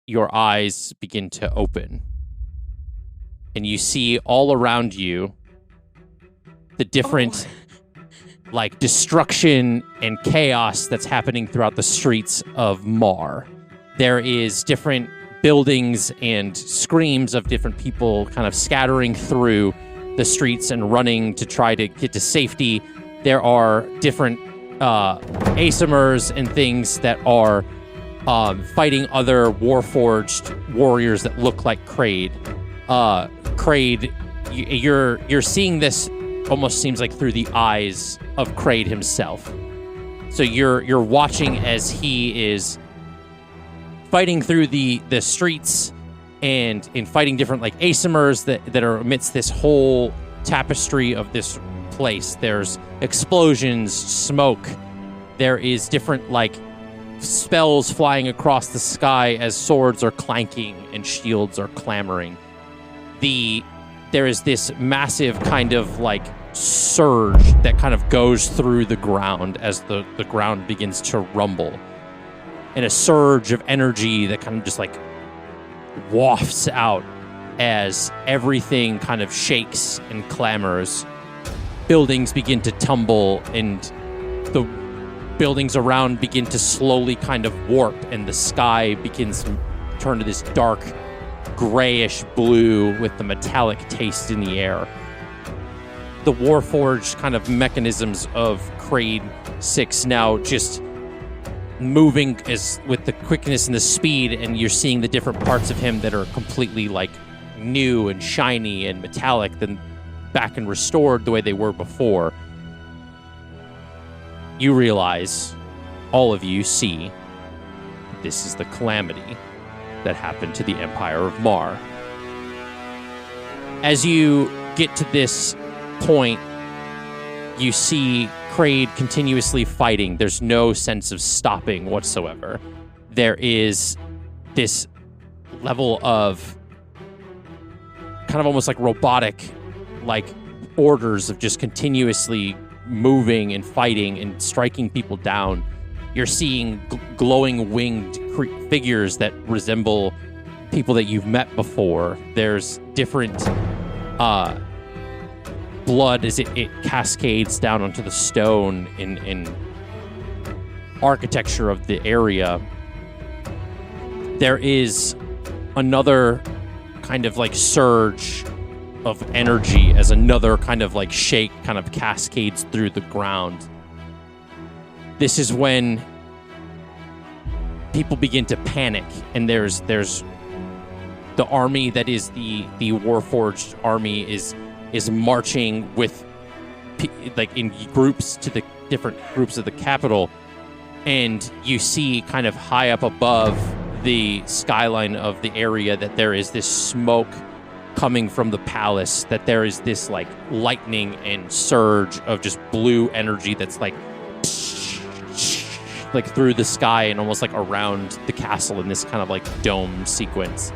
your eyes begin to open. And you see all around you the different destruction and chaos that's happening throughout the streets of Mar. There is different buildings and screams of different people kind of scattering through the streets and running to try to get to safety. There are different Asimers and things that are fighting other Warforged warriors that look like Kraid. Kraid, you're seeing this almost seems like through the eyes of Kraid himself. So you're watching as he is fighting through the streets and fighting different Asimers that are amidst this whole tapestry of this place. There's explosions, smoke. There is different spells flying across the sky as swords are clanking and shields are clamoring. There is this massive kind of surge that kind of goes through the ground as the ground begins to rumble. And a surge of energy that kind of just wafts out as everything kind of shakes and clamors. Buildings begin to tumble and the buildings around begin to slowly kind of warp and the sky begins to turn to this dark grayish blue with the metallic taste in the air. The Warforged kind of mechanisms of Kraid 6 now just moving with the quickness and the speed, and you're seeing the different parts of him that are completely new and shiny and metallic than back and restored the way they were before. You realize, all of you see, this is the calamity that happened to the Empire of Mar. As you get to this point, you see Kraid continuously fighting. There's no sense of stopping whatsoever. There is this level of kind of almost robotic orders of just continuously moving and fighting and striking people down. You're seeing glowing winged figures that resemble people that you've met before. There's different blood as it cascades down onto the stone in architecture of the area. There is another kind of surge of energy as another kind of shake kind of cascades through the ground. This is when people begin to panic, and there's the army that is the Warforged army is marching with in groups to the different groups of the capital, and you see kind of high up above the skyline of the area that there is this smoke coming from the palace, that there is this lightning and surge of just blue energy that's through the sky and almost around the castle in this kind of dome sequence.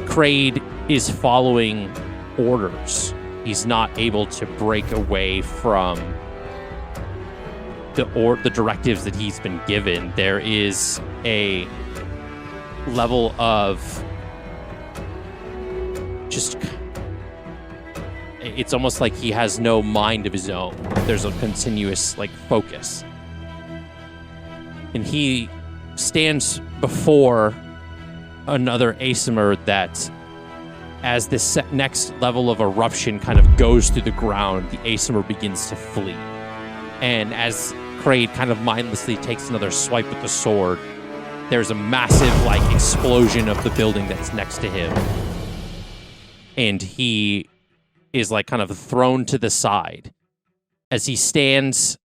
Kraid is following orders. He's not able to break away from the directives that he's been given. There is a level of just, it's almost like he has no mind of his own. There's a continuous focus. And he stands before another Asimer that, as this next level of eruption kind of goes through the ground, the Asimer begins to flee. And as Kraid kind of mindlessly takes another swipe with the sword, there's a massive explosion of the building that's next to him. And he is kind of thrown to the side. As he stands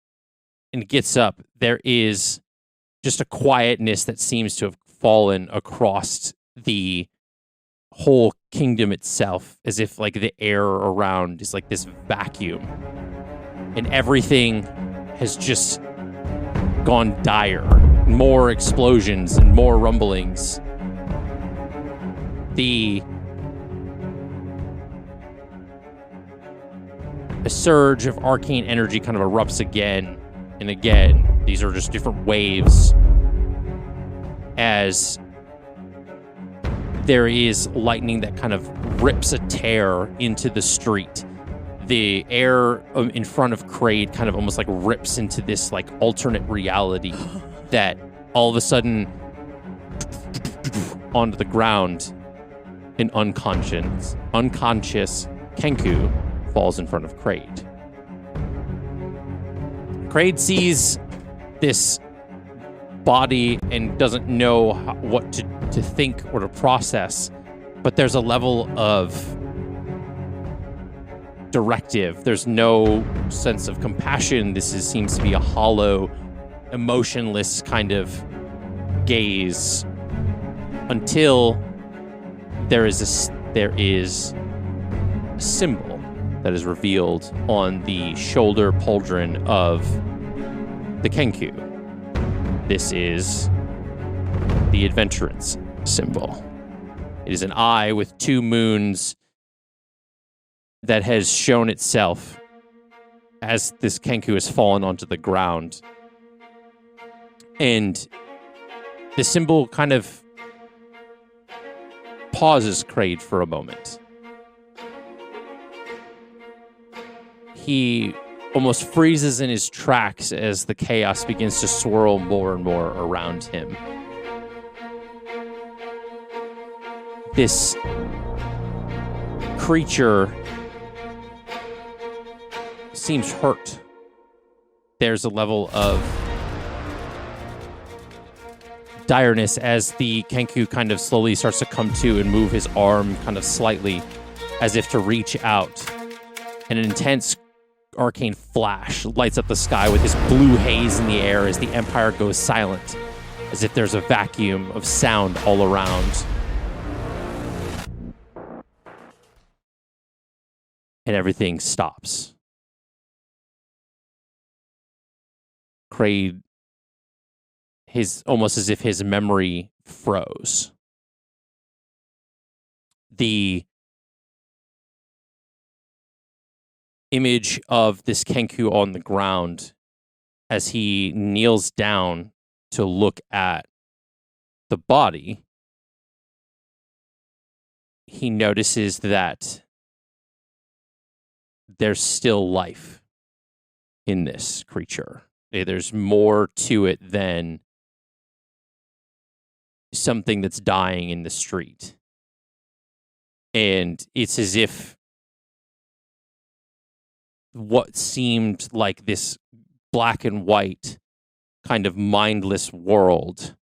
and gets up, there is just a quietness that seems to have fallen across the whole kingdom itself, as if the air around is this vacuum, and everything has just gone dire. More explosions and more rumblings. A surge of arcane energy kind of erupts again and again. These are just different waves as there is lightning that kind of rips a tear into the street. The air in front of Kraid kind of almost like rips into this like alternate reality that all of a sudden onto the ground, an unconscious Kenku falls in front of Kraid. Kraid sees this body and doesn't know what to think or to process, but there's a level of directive. There's no sense of compassion. Seems to be a hollow, emotionless kind of gaze until there is a symbol that is revealed on the shoulder pauldron of the Kenku. This is the adventurance symbol. It is an eye with two moons that has shown itself as this Kenku has fallen onto the ground. And the symbol kind of pauses Kraid for a moment. He almost freezes in his tracks as the chaos begins to swirl more and more around him. This creature seems hurt. There's a level of direness as the Kenku kind of slowly starts to come to and move his arm kind of slightly as if to reach out. And an intense arcane flash lights up the sky with this blue haze in the air as the Empire goes silent, as if there's a vacuum of sound all around. And everything stops. Kraid, almost as if his memory froze. The image of this Kenku on the ground as he kneels down to look at the body, he notices that there's still life in this creature. There's more to it than something that's dying in the street. And it's as if what seemed like this black and white kind of mindless world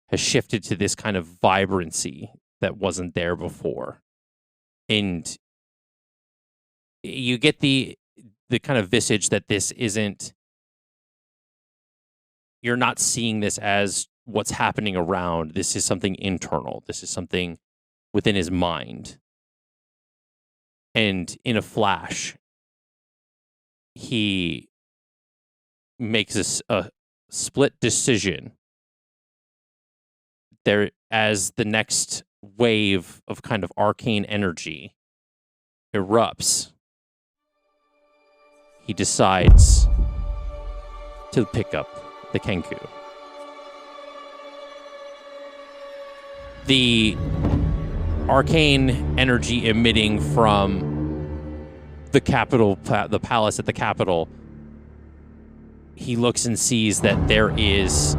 has shifted to this kind of vibrancy that wasn't there before. And you get the kind of visage that this isn't, you're not seeing this as what's happening around. This is something internal. This is something within his mind. And in a flash, he makes a split decision there as the next wave of kind of arcane energy erupts. He decides to pick up the Kenku. The arcane energy emitting from the capital, the palace at the capital, he looks and sees that there is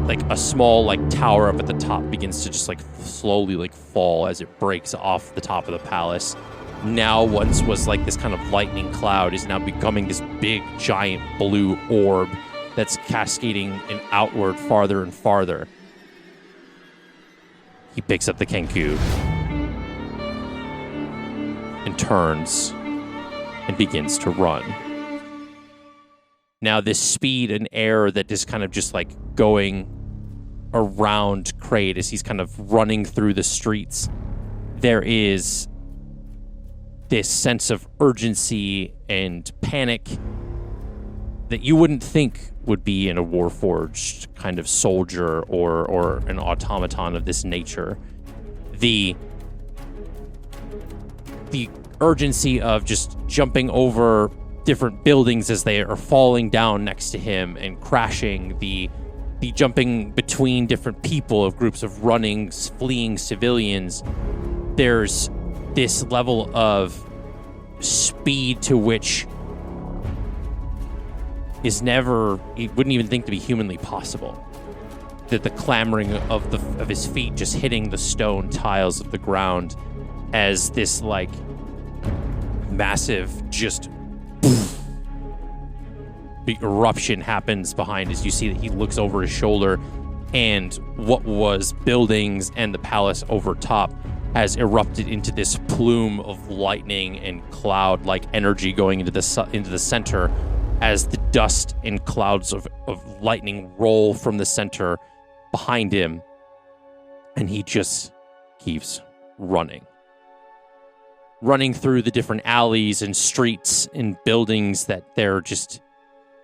like a small like tower up at the top begins to just like slowly like fall as it breaks off the top of the palace. Now once was like this kind of lightning cloud is now becoming this big giant blue orb that's cascading and outward farther and farther. He picks up the Kenku and turns and begins to run. Now this speed and air that is kind of just like going around Kraid as he's kind of running through the streets, there is this sense of urgency and panic that you wouldn't think would be in a warforged kind of soldier or an automaton of this nature. The urgency of just jumping over different buildings as they are falling down next to him and crashing, the the jumping between different people, of groups of running, fleeing civilians. There's this level of speed to which is never, he wouldn't even think to be humanly possible. The clamoring of his feet just hitting the stone tiles of the ground as this like massive just the eruption happens behind as you see that he looks over his shoulder, and what was buildings and the palace over top has erupted into this plume of lightning and cloud-like energy going into the center as the dust and clouds of lightning roll from the center behind him, and he just keeps running through the different alleys and streets and buildings that there just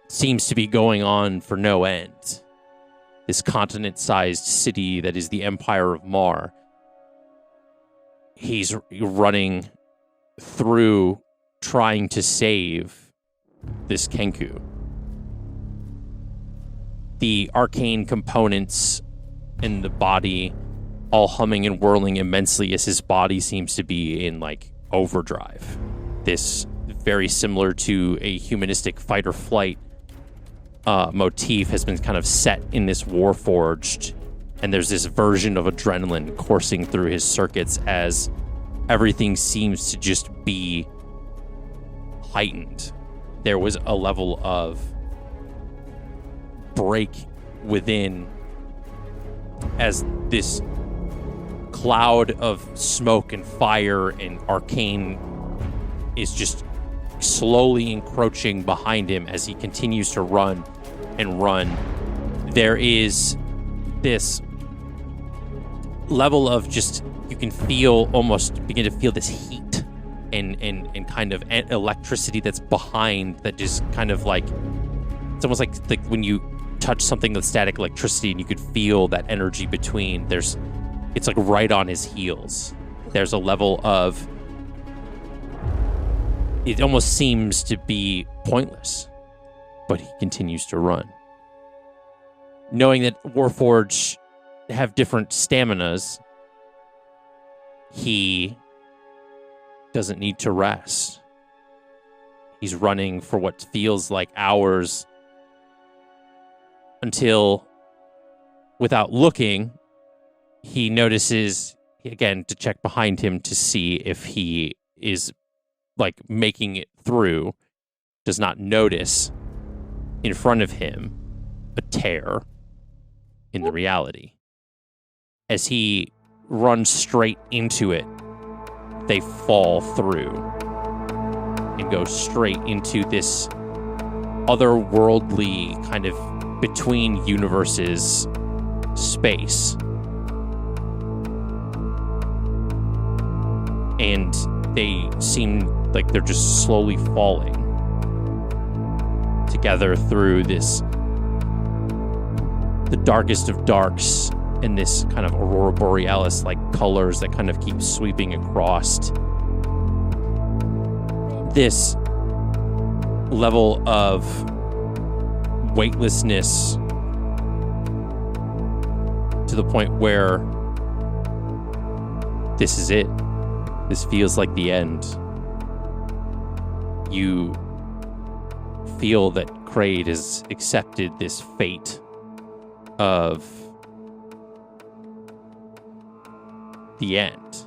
seems to be going on for no end. This continent-sized city that is the Empire of Mar. He's running through trying to save this Kenku. The arcane components in the body all humming and whirling immensely as his body seems to be in like overdrive. This very similar to a humanistic fight or flight motif has been kind of set in this Warforged, and there's this version of adrenaline coursing through his circuits as everything seems to just be heightened. There was a level of break within as this cloud of smoke and fire and arcane is just slowly encroaching behind him as he continues to run and run. There is this level of just, you can feel, almost begin to feel this heat and kind of electricity that's behind, that just kind of like, it's almost like when you touch something with static electricity and you could feel that energy between. It's like right on his heels. There's a level of, it almost seems to be pointless, but he continues to run. Knowing that Warforged have different staminas, he doesn't need to rest. He's running for what feels like hours until, without looking, he notices, again, to check behind him to see if he is like making it through, does not notice in front of him a tear in the reality. As he runs straight into it, they fall through and go straight into this otherworldly kind of between universes space. And they seem like they're just slowly falling together through this, the darkest of darks, in this kind of aurora borealis like colors that kind of keep sweeping across. This level of weightlessness to the point where this is it. This feels like the end. You feel that Kraid has accepted this fate of the end.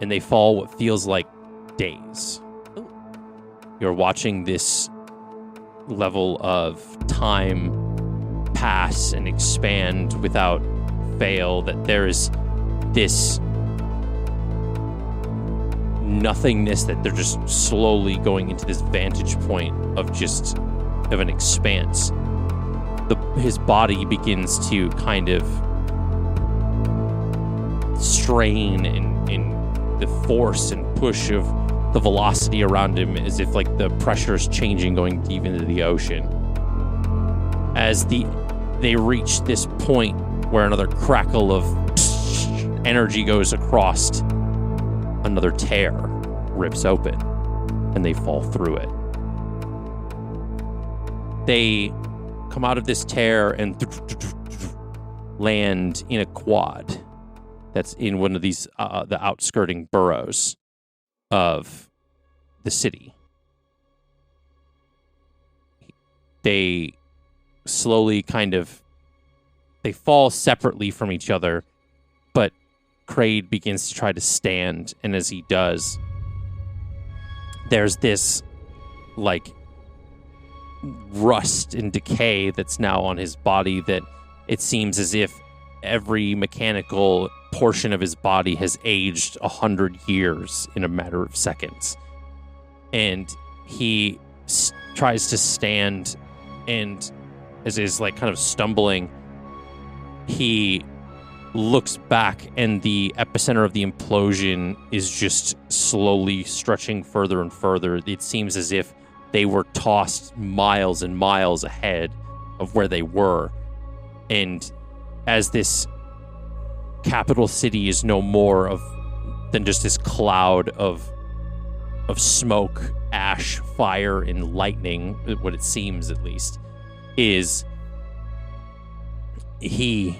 And they fall what feels like days. You're watching this level of time pass and expand without fail, that there is this nothingness, that they're just slowly going into this vantage point of just of an expanse. His body begins to kind of strain in the force and push of the velocity around him, as if like the pressure is changing going deep into the ocean. As they reach this point where another crackle of energy goes across, another tear rips open, and they fall through it. They come out of this tear and land in a quad that's in one of these the outskirting boroughs of the city. They slowly they fall separately from each other, but Kraid begins to try to stand, and as he does, there's this rust and decay that's now on his body that it seems as if every mechanical portion of his body has aged 100 years in a matter of seconds. And he tries to stand, and as he's kind of stumbling, he looks back, and the epicenter of the implosion is just slowly stretching further and further. It seems as if they were tossed miles and miles ahead of where they were. And as this capital city is no more than just this cloud of smoke, ash, fire, and lightning, what it seems at least, is his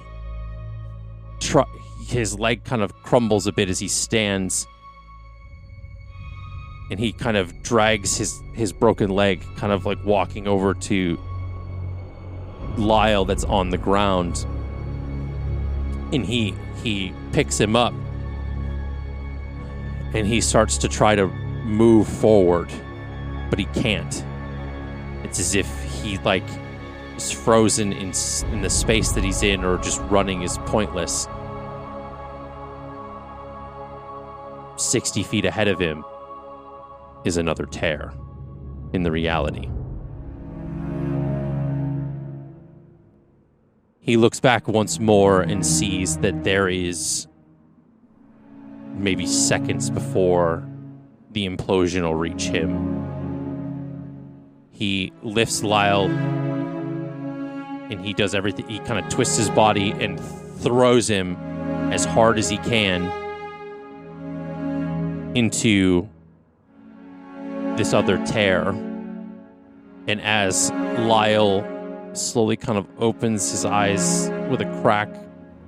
leg kind of crumbles a bit as he stands, and he kind of drags his broken leg, kind of walking over to Lyle that's on the ground, and he picks him up, and he starts to try to move forward, but he can't. It's as if he is frozen in the space that he's in, or just running is pointless. 60 feet ahead of him is another tear in the reality. He looks back once more and sees that there is maybe seconds before the implosion will reach him. He lifts Lyle, and he does everything. He kind of twists his body and throws him as hard as he can into this other tear. And as Lyle slowly kind of opens his eyes with a crack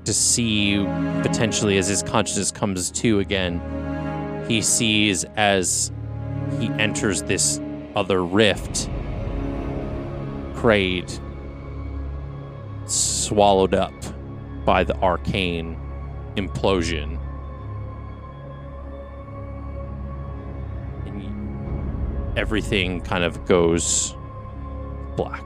to see, potentially as his consciousness comes to again, he sees as he enters this other rift, Kraid swallowed up by the arcane implosion. And everything kind of goes black.